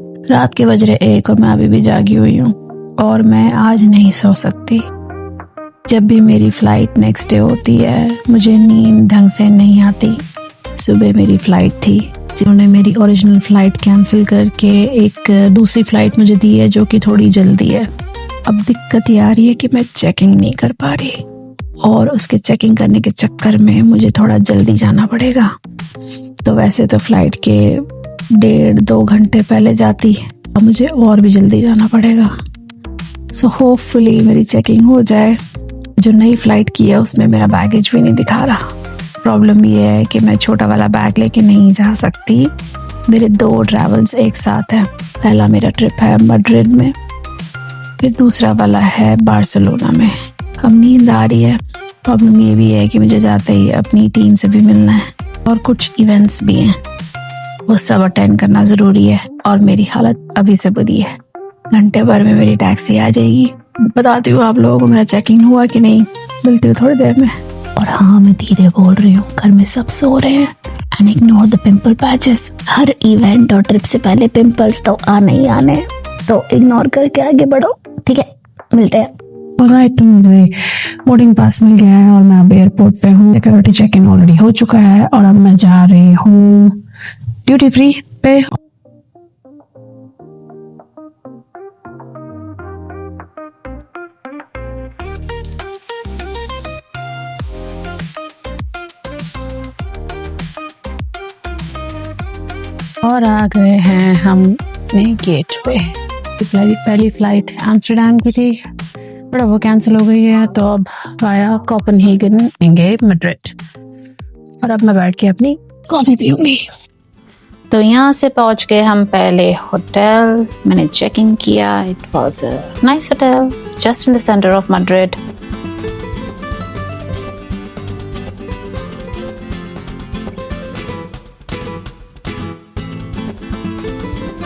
रात के बज रहे 1 और मैं अभी भी जागी हुई हूँ और मैं आज नहीं सो सकती। जब भी मेरी फ़्लाइट नेक्स्ट डे होती है मुझे नींद ढंग से नहीं आती। सुबह मेरी फ़्लाइट थी, जिन्होंने मेरी ओरिजिनल फ़्लाइट कैंसिल करके एक दूसरी फ़्लाइट मुझे दी है जो कि थोड़ी जल्दी है। अब दिक्कत ये आ रही है कि मैं चेकिंग नहीं कर पा रही और उसके चेकिंग करने के चक्कर में मुझे थोड़ा जल्दी जाना पड़ेगा। तो वैसे तो फ़्लाइट के 1.5-2 घंटे पहले जाती, अब मुझे और भी जल्दी जाना पड़ेगा। सो होपफुली मेरी चेकिंग हो जाए। जो नई फ़्लाइट की है उसमें मेरा बैगेज भी नहीं दिखा रहा। प्रॉब्लम ये है कि मैं छोटा वाला बैग लेके नहीं जा सकती। मेरे 2 ट्रैवल्स एक साथ हैं। पहला मेरा ट्रिप है मैड्रिड में, फिर दूसरा वाला है बार्सिलोना में। अब नींद आ रही है। प्रॉब्लम ये भी है कि मुझे जाते ही अपनी टीम से भी मिलना है और कुछ इवेंट्स भी हैं, वो सब अटेंड करना ज़रूरी है और मेरी हालत अभी से बुरी है। घंटे भर में मेरी टैक्सी आ जाएगी। बताती हूँ आप लोगों को मेरा चेकिंग हुआ कि नहीं। मिलती हूँ थोड़ी देर में। और हाँ, मैं धीरे बोल रही हूँ, घर में सब सो रहे हैं। And ignore the pimple patches. Her event और ट्रिप से पहले पिंपल्स तो आने ही आने, तो इग्नोर करके आगे बढ़ो, ठीक है? मिलते हैं। ऑलराइट, तो मुझे बोर्डिंग पास मिल गया है और मैं अब एयरपोर्ट पे हूँ। सिक्योरिटी चेक इन ऑलरेडी हो चुका है और अब मैं जा रही हूँ ड्यूटी फ्री पे। और आ गए हैं हम अपने गेट पे। पहली फ्लाइट एम्स्टर्डम की थी, बट वो कैंसिल हो गई है, तो अब वाया कोपेनहेगन आएंगे मैड्रिड। और अब मैं बैठ के अपनी कॉफी पीऊंगी। तो यहाँ से पहुँच गए हम पहले होटल। मैंने चेक इन किया। It was a nice hotel just in the centre of Madrid.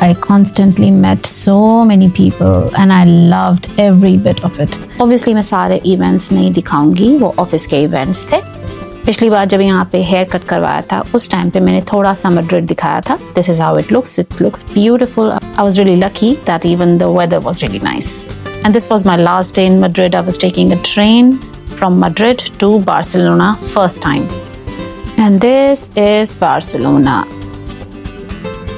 I constantly met so many people and I loved every bit of it. Obviously मैं सारे events नहीं दिखाऊंगी, वो ऑफिस के events थे। पिछली बार जब यहाँ पे हेयर कट करवाया था उस टाइम पे मैंने थोड़ा सा मैड्रिड दिखाया था। This is how it looks. It looks beautiful. I was really lucky that even the weather was really nice. And this was my last day in Madrid. I was taking a train from Madrid to Barcelona first time. And this is Barcelona.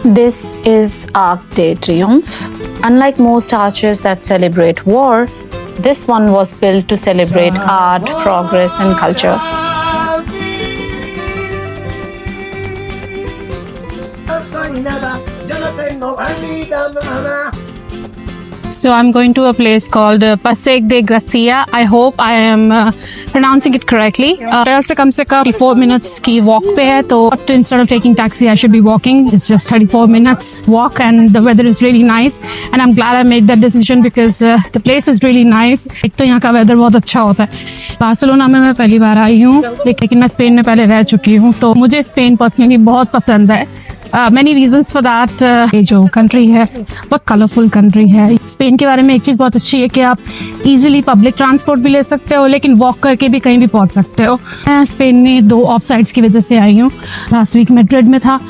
This is Arc de Triomphe. Unlike most arches that celebrate war, this one was built to celebrate art, progress and culture. So I'm going to a place called Passeig de Gracia. I hope I am pronouncing it correctly. Hotel से कम 34 minutes की walk पे है, तो instead of taking taxi I should be walking. It's just 34 minutes walk and the weather is really nice and I'm glad I made that decision because the place is really nice. एक तो यहाँ का weather बहुत अच्छा होता है। Barcelona में मैं पहली बार आई हूँ, लेकिन मैं स्पेन में पहले रह चुकी हूँ, तो मुझे स्पेन पर्सनली बहुत पसंद है। Many reasons for that. ये जो कंट्री है बहुत कलरफुल कंट्री है। स्पेन के बारे में एक चीज़ बहुत अच्छी है कि आप इजीली पब्लिक ट्रांसपोर्ट भी ले सकते हो, लेकिन वॉक करके भी कहीं भी पहुंच सकते हो। मैं स्पेन में 2 ऑफ साइड्स की वजह से आई हूँ। लास्ट वीक मैड्रिड में था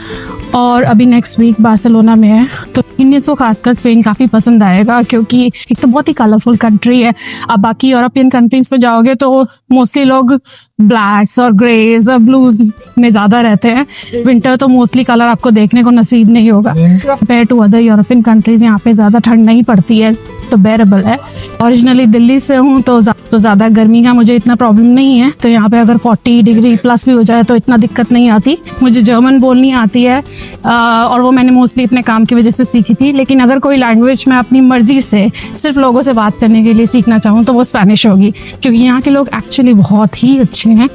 और अभी नेक्स्ट वीक बार्सिलोना में है। तो इन्हें को खासकर स्पेन काफ़ी पसंद आएगा क्योंकि एक तो बहुत ही कलरफुल कंट्री है। अब बाकी यूरोपियन कंट्रीज में जाओगे तो मोस्टली लोग ब्लैक्स और ग्रेज और ब्लूज में ज़्यादा रहते हैं। विंटर तो मोस्टली कलर आपको देखने को नसीब नहीं होगा। Compare to other European countries यहाँ पे ज़्यादा ठंड नहीं पड़ती है, तो बेरेबल है। ओरिजिनली दिल्ली से हूँ तो ज़्यादा गर्मी का मुझे इतना प्रॉब्लम नहीं है, तो यहाँ पे अगर 40 डिग्री प्लस भी हो जाए तो इतना दिक्कत नहीं आती। मुझे जर्मन बोलनी आती है और वो मैंने मोस्टली अपने काम की वजह से सीखी थी, लेकिन अगर कोई लैंग्वेज मैं अपनी मर्जी से सिर्फ लोगों से बात करने के लिए सीखना चाहूँ तो वो स्पेनिश होगी, क्योंकि यहाँ के लोग एक्चुअली बहुत ही अच्छे हैं।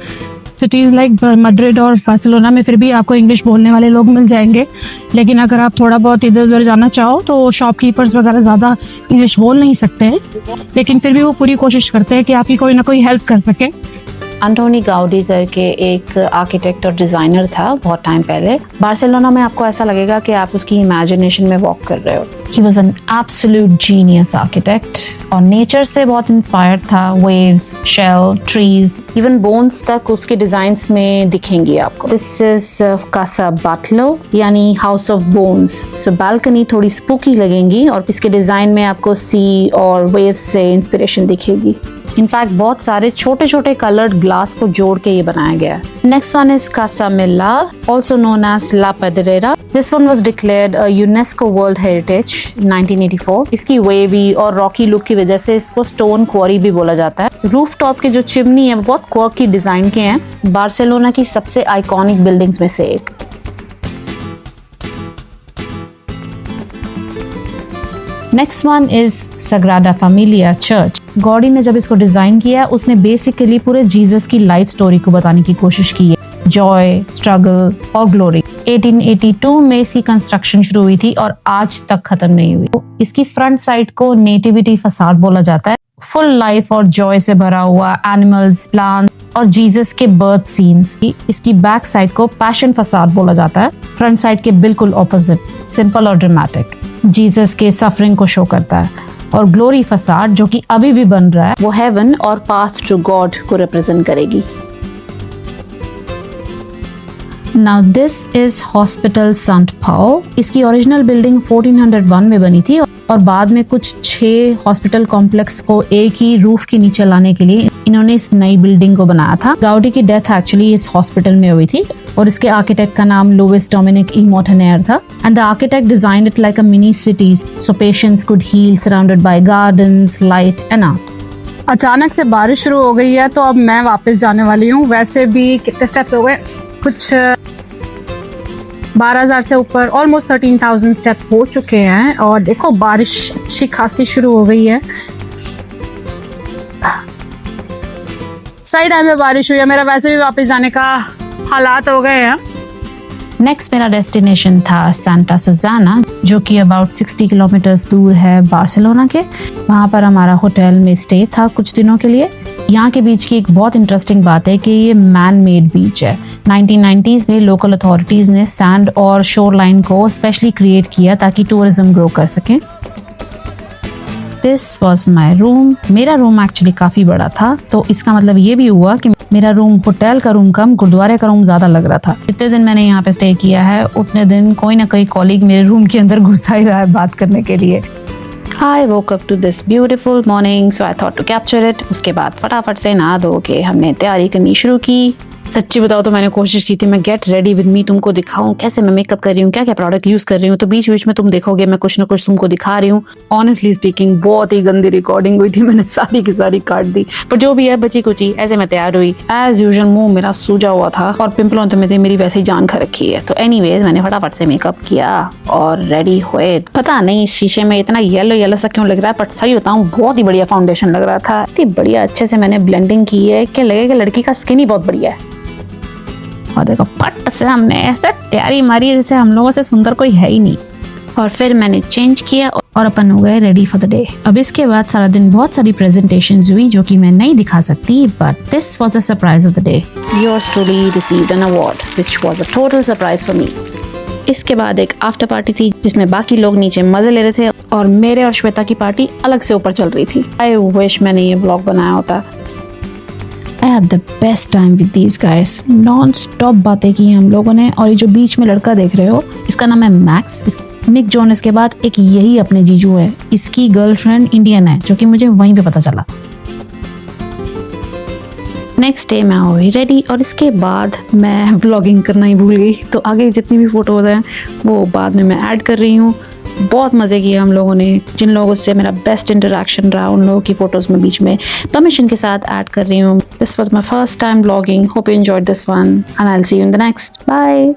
सिटीज़ लाइक मैड्रिड और बार्सिलोना में फिर भी आपको इंग्लिश बोलने वाले लोग मिल जाएंगे, लेकिन अगर आप थोड़ा बहुत इधर उधर जाना चाहो तो शॉपकीपर्स वगैरह ज़्यादा इंग्लिश बोल नहीं सकते हैं, लेकिन फिर भी वो पूरी कोशिश करते हैं कि आपकी कोई ना कोई हेल्प कर सके। एंटोनी गाउडी करके एक आर्किटेक्ट और डिजाइनर था बहुत टाइम पहले। बार्सिलोना में आपको ऐसा लगेगा कि आप उसकी इमेजिनेशन में वॉक कर रहे हो। He was an absolute genius architect और नेचर से बहुत इंस्पायर्ड था। Waves, shell, trees, even bones तक उसके डिजाइन्स में दिखेंगी आपको। दिस इज कासा बाटलो यानी house of bones. So balcony थोड़ी स्पूकी लगेंगी और इसके डिजाइन में आपको सी और वेव्स से इंस्पिरेशन दिखेगी। इनफैक्ट बहुत सारे छोटे छोटे कलर्ड ग्लास को जोड़ के ये बनाया गया है। Next one is Casa Mila, also known as La Pedrera. This one was declared UNESCO World Heritage 1984। इसकी वेवी और रॉकी लुक की वजह से इसको स्टोन क्वारी भी बोला जाता है। रूफ टॉप के जो चिमनी है वो बहुत क्वर्की डिजाइन के हैं। बार्सिलोना की सबसे आइकॉनिक बिल्डिंग्स में से एक। Next one is Sagrada Familia church. Gaudi ने जब इसको डिजाइन किया उसने बेसिकली पूरे जीसस की लाइफ स्टोरी को बताने की कोशिश की है। जॉय, स्ट्रगल और ग्लोरी। 1882 में इसकी कंस्ट्रक्शन शुरू हुई थी और आज तक खत्म नहीं हुई। इसकी फ्रंट साइड को नेटिविटी फसाड बोला जाता है। फुल लाइफ और जॉय से भरा हुआ एनिमल्स, प्लांट और जीसस के बर्थ सीन्स। इसकी बैक साइड को पैशन फसाड बोला जाता है। फ्रंट साइड के बिल्कुल ऑपोजिट, सिंपल और ड्रामेटिक, जीसस के सफरिंग को शो करता है। और ग्लोरी फसाड जो कि अभी भी बन रहा है वो हेवन और पाथ टू गॉड को रिप्रेजेंट करेगी। Now this is hospital Sant Pau. इसकी ओरिजिनल बिल्डिंग 1401 में बनी थी और बाद में कुछ 6 हॉस्पिटल कॉम्प्लेक्स को एक ही रूफ के नीचे लाने के लिए इन्होंने इस नई बिल्डिंग को बनाया था। गाउडी की डेथ एक्चुअली इस हॉस्पिटल में हुई थी और इसके आर्किटेक्ट का नाम लुइस डोमिनिक ई मोंटेनेर था। And the architect designed it like a mini city so patients could heal surrounded by gardens, light and art. अचानक से बारिश शुरू हो गई है तो अब मैं वापस जाने वाली हूँ। वैसे भी कितने स्टेप्स हो गए, कुछ 12,000 से ऊपर, ऑलमोस्ट 13,000 स्टेप्स हो चुके हैं। और देखो बारिश अच्छी खासी शुरू हो गई है। सही टाइम पे बारिश हुई है। मेरा वैसे भी वापस जाने का हालात हो गए हैं। नेक्स्ट मेरा डेस्टिनेशन था सांता सुजाना जो कि अबाउट 60 किलोमीटर्स दूर है बार्सिलोना के। वहाँ पर हमारा होटल में स्टे था कुछ दिनों के लिए। यहाँ के बीच की एक बहुत इंटरेस्टिंग बात है कि ये मैन मेड बीच है। 1990s में लोकल अथॉरिटीज ने सैंड और शोर लाइन को स्पेशली क्रिएट किया ताकि टूरिज्म ग्रो कर सकें। This was my room. मेरा रूम एक्चुअली काफ़ी बड़ा था तो इसका मतलब ये भी हुआ कि मेरा रूम होटल का रूम कम, गुरुद्वारे का रूम ज़्यादा लग रहा था। जितने दिन मैंने यहाँ पे स्टे किया है उतने दिन कोई ना कोई कॉलीग मेरे रूम के अंदर घुसा ही रहा है बात करने के लिए। I woke up to this beautiful morning, so I thought to capture it. उसके बाद फटाफट से नहा धो के हमने तैयारी करनी शुरू की। सच्ची बताओ तो मैंने कोशिश की थी मैं गेट रेडी विद मी तुमको दिखाऊं कैसे मैं मेकअप कर रही हूँ, क्या क्या प्रोडक्ट यूज कर रही हूँ। तो बीच बीच में तुम देखोगे मैं कुछ ना कुछ तुमको दिखा रही हूँ। ऑनेस्टली स्पीकिंग बहुत ही गंदी रिकॉर्डिंग हुई थी, मैंने सारी की सारी काट दी। पर जो भी है बची कुची ऐसे मैं तैयार हुई। एज यूजुअल मुंह मेरा सूजा हुआ था और पिंपलों तो में मेरी वैसे ही जान खा रखी है। तो एनीवेज मैंने फटाफट से मेकअप किया और रेडी हुए। पता नहीं शीशे में इतना येलो येलो सा क्यों लग रहा है, बट सही बताऊँ बहुत ही बढ़िया फाउंडेशन लग रहा था। इतनी बढ़िया अच्छे से मैंने ब्लेंडिंग की है कि लगे कि लड़की का स्किन ही बहुत बढ़िया है। और देखो पट से हमने ऐसे तैयारी मारी जैसे हम लोगों से सुंदर कोई है ही नहीं। और फिर मैंने चेंज किया और अपन हो गए रेडी फॉर द डे। अब इसके बाद सारा दिन बहुत सारी प्रेजेंटेशंस हुई जो कि मैं नहीं दिखा सकती, but this was the surprise of the day. Yours truly received an award which was a total surprise for me. इसके बाद एक आफ्टर पार्टी थी जिसमें बाकी लोग नीचे मजे ले रहे थे और मेरे और श्वेता की पार्टी अलग से ऊपर चल रही थी। आई विश मैंने ये व्लॉग बनाया होता। I had the best time with these guys. Non-stop बातें की हम लोगों ने। और ये जो बीच में लड़का देख रहे हो इसका नाम है मैक्स। निक जोनस के बाद एक यही अपने जीजू है। इसकी गर्लफ्रेंड इंडियन है जो कि मुझे वहीं पे पता चला। नेक्स्ट डे मैं हुई रेडी और इसके बाद मैं व्लॉगिंग करना ही भूल गई। तो आगे जितनी भी फोटोज हैं वो बाद में मैं ऐड कर रही हूँ। बहुत मज़े किए हम लोगों ने। जिन लोगों से मेरा बेस्ट इंटरेक्शन रहा उन लोगों की फोटोज में बीच में परमिशन के साथ ऐड कर रही हूँ। This was my first time vlogging. Hope you enjoyed this one and I will see you in the next. Bye.